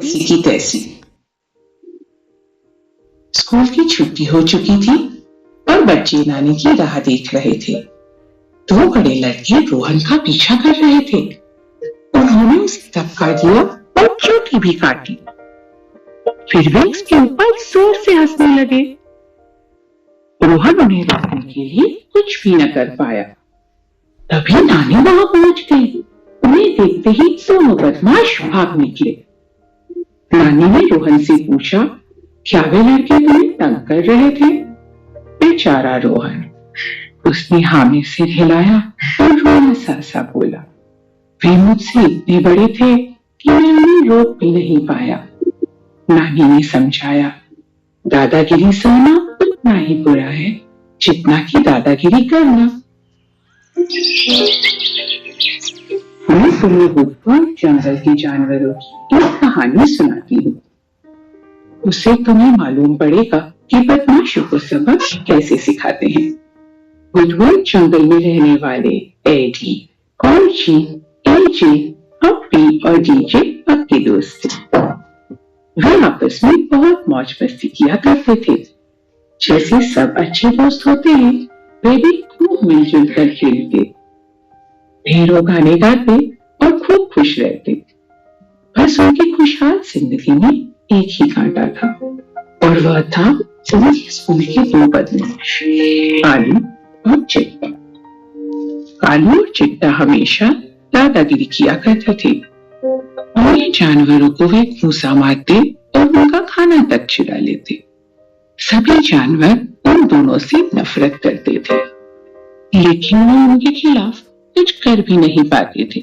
जैसी की तैसी। स्कूल की छुट्टी हो चुकी थी और बच्चे नानी की राह देख रहे थे। दो बड़े लड़के रोहन का पीछा कर रहे थे। उन्होंने उसे धक्का दिया और चोटी भी काटी। फिर वे उसके ऊपर जोर से हंसने लगे। रोहन उन्हें रोकने के लिए कुछ भी न कर पाया। तभी नानी वहां पहुंच गई। उन्हें देखते ही दोनों बदमाश भाग निकले। नानी ने रोहन से पूछा, क्या वे लड़के तुम्हें तंग कर रहे थे? बेचारा रोहन। उसने हाँ में सिर हिलाया और रोना सा बोला, वे मुझसे इतने बड़े थे कि मैं उन्हें रोक भी नहीं पाया। नानी ने समझाया, दादागिरी सहना उतना ही बुरा है जितना कि दादागिरी करना। मैं तुम्हें ऊपर जंगल के जानवरों की एक कहानी सुनाती हूँ। उससे तुम्हें मालूम पड़ेगा कि बदमाशों को सबक कैसे सिखाते हैं। बुधवार जंगल में रहने वाले एडी, कॉर्ची, एजे, हम्पी और डीजे पक्के दोस्त थे। वे आपस में बहुत मौज मस्ती किया करते थे। जैसे सब अच्छे दोस्त होते हैं, वे भी खूब मिलजुल कर खेलते, ढेरों गाने गाते और खूब खुश रहते। बस उनकी खुशहाल जिंदगी में एक ही कांटा था और वह था उनके स्कूल के दो बदमाश, कालू और चिट्टा। कालू और चिट्टा हमेशा दादागिरी किया करते थे। अन्य जानवरों को वे घूंसा मारते और उनका खाना तक चुरा लेते। सभी जानवर उन दोनों से नफरत करते थे, लेकिन वो उनके खिलाफ कुछ कर भी नहीं पाते थे,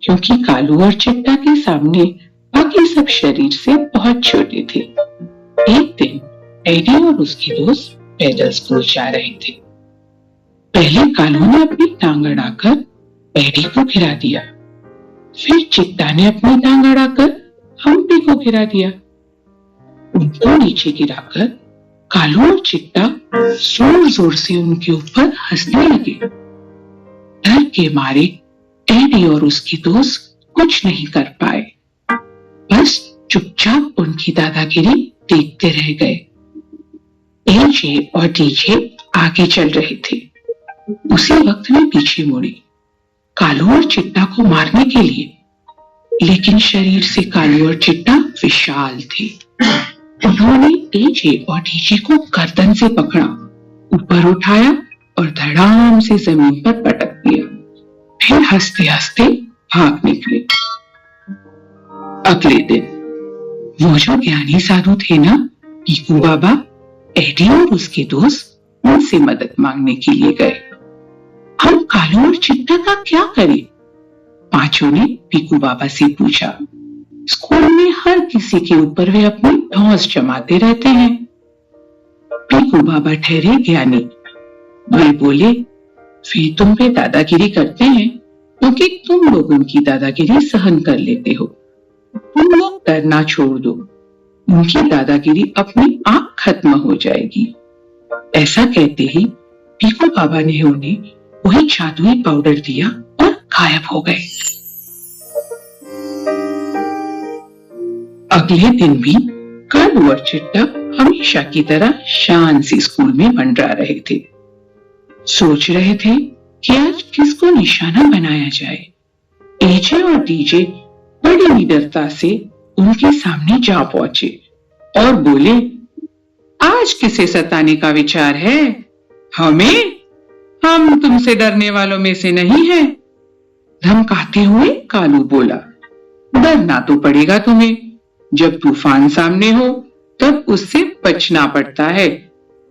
क्योंकि कालू और चिट्टा के सामने बाकी सब शरीर से बहुत छोटे थे। एक दिन एडी और उसके दोस्त पैदल स्कूल जा रहे थे। पहले कालू ने अपनी टांग अड़ाकर एडी को गिरा दिया। फिर चिट्टा ने अपनी टांग अड़ाकर हम्पी को गिरा दिया। उनको नीचे गिराकर कालू और चिट्टा जोर जोर से उनके ऊपर हंसने लगे। डर के मारे एडी और उसके दोस्त कुछ नहीं कर पाए, बस चुपचाप उनकी दादागिरी देखते रह गए। एजे और डीजे आगे चल रहे थे। उसी वक्त वे पीछे मुड़े, कालू और चिट्टा को मारने के लिए, लेकिन शरीर से कालू और चिट्टा विशाल थे। उन्होंने एजे और डीजे को गर्दन से पकड़ा, ऊपर उठाया और धड़ाम से जमीन पर पटक दिया। फिर हंसते हंसते भाग निकले। अगले दिन वो जो ज्ञानी साधु थे ना, पीकू बाबा, एडी और उसके दोस्त उनसे मदद मांगने के लिए गए। हम कालू और चिट्टा का क्या करें? पांचों ने पीकू बाबा से पूछा। स्कूल में हर किसी के ऊपर वे अपनी धौंस जमाते रहते हैं। पीकू बाबा ठहरे ज्ञानी। वे बोले, वे तुम पे दादागिरी करते हैं क्योंकि तुम लोग उनकी दादागिरी सहन कर लेते हो। तुम लोग डरना छोड़ दो, उनकी दादागिरी अपनी आप खत्म हो जाएगी। ऐसा कहते ही पीकू बाबा ने उन्हें वही जादुई पाउडर दिया और गायब हो गए। अगले दिन भी कालू और चिट्टा हमेशा की तरह शान से स्कूल में मंडरा रहे थे। सोच रहे थे कि आज किसको निशाना बनाया जाए। एजे और डीजे बड़ी निडरता से उनके सामने जा पहुंचे और बोले, आज किसे सताने का विचार है? हमें? हम तुमसे डरने वालों में से नहीं हैं। धमकाते हुए कालू बोला, डरना तो पड़ेगा तुम्हें। जब तूफान सामने हो तब उससे बचना पड़ता है,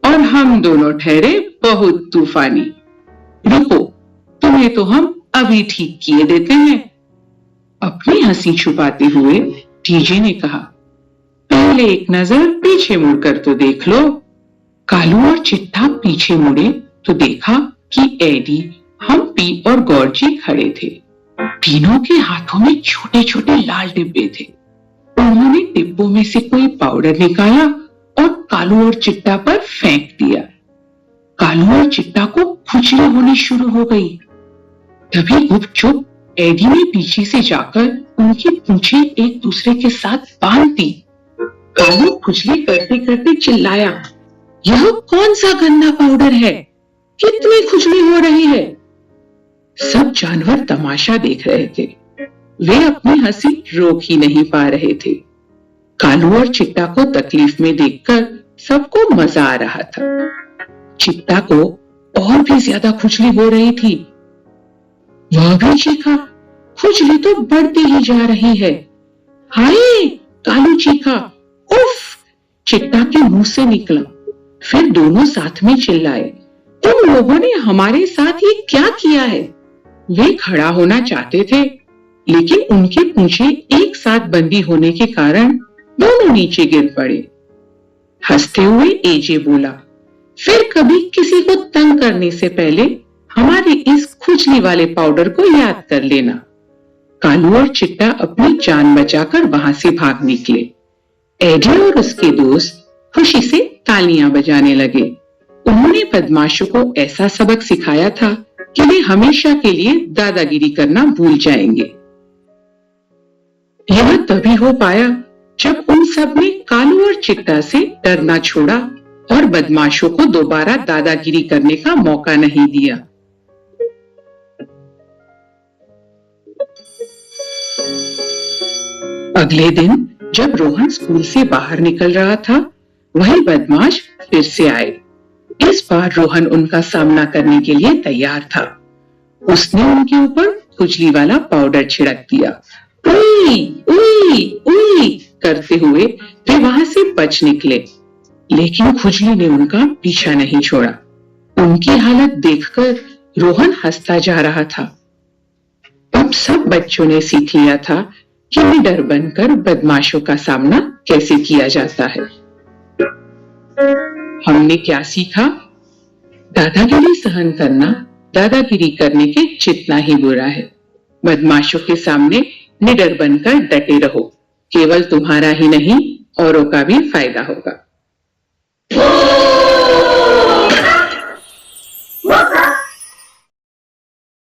और हम दोनों ठहरे बहुत तूफानी। रुको, तुम्हें तो हम अभी ठीक किए देते हैं। अपनी हंसी छुपाते हुए डीजे ने कहा, पहले एक नजर पीछे मुड़कर तो देख लो। कालू और चिट्टा पीछे मुड़े तो देखा कि एडी, हम्पी और गौरजी खड़े थे। तीनों के हाथों में छोटे छोटे लाल डिब्बे थे। उन्होंने डिब्बों में से कोई पाउडर निकाला और कालू और चिट्टा पर फेंक दिया। कालू और चिट्टा को खुजली होनी शुरू हो गई। तभी गुपचुप एडी ने पीछे से जाकर उनकी पूंछें एक दूसरे के साथ बांध दी। कालू खुजली करते करते चिल्लाया, यह कौन सा गंदा पाउडर है? कितनी खुजली हो रही है? सब जानवर तमाशा देख रहे थे। वे अपनी हंसी रोक ही नहीं पा रहे थे। कालू और चिट्टा को तकलीफ में देखकर सबको मजा आ रहा था। चिट्टा को और भी ज्यादा खुजली हो रही थी। वह भी चीखा, खुजली तो बढ़ती ही जा रही है। हाय! कालू चीखा। उफ! चिट्टा के मुंह से निकला। फिर दोनों साथ में चिल्लाए, तुम लोगों ने हमारे साथ ये क्या किया है? वे खड़ा होना चाहते थे, लेकिन उनकी पूंछें एक साथ बंदी होने के कारण दोनों नीचे गिर पड़े। हंसते हुए एजे बोला, फिर कभी किसी को तंग करने से पहले हमारे इस खुजली वाले पाउडर को याद कर लेना। कालू और चिट्टा अपनी जान बचाकर वहां से भाग निकले। एडी और उसके दोस्त खुशी से तालियां बजाने लगे। उन्होंने बदमाशों को ऐसा सबक सिखाया था कि वे हमेशा के लिए दादागिरी करना भूल जाएंगे। यह तभी हो पाया जब उन सब ने कालू और चिट्टा से डरना छोड़ा और बदमाशों को दोबारा दादागिरी करने का मौका नहीं दिया। अगले दिन जब रोहन स्कूल से बाहर निकल रहा था, वही बदमाश फिर से आए। इस बार रोहन उनका सामना करने के लिए तैयार था। उसने उनके ऊपर खुजली वाला पाउडर छिड़क दिया। उई, उई, उई करते हुए वे वहां से बच निकले, लेकिन खुजली ने उनका पीछा नहीं छोड़ा। उनकी हालत देखकर रोहन हंसता जा रहा था। अब सब बच्चों ने सीख लिया था कि निडर बनकर बदमाशों का सामना कैसे किया जाता है। हमने क्या सीखा? दादागिरी सहन करना दादागिरी करने के जितना ही बुरा है। बदमाशों के सामने निडर बनकर डटे रहो। केवल तुम्हारा ही नहीं, औरों का भी फायदा होगा।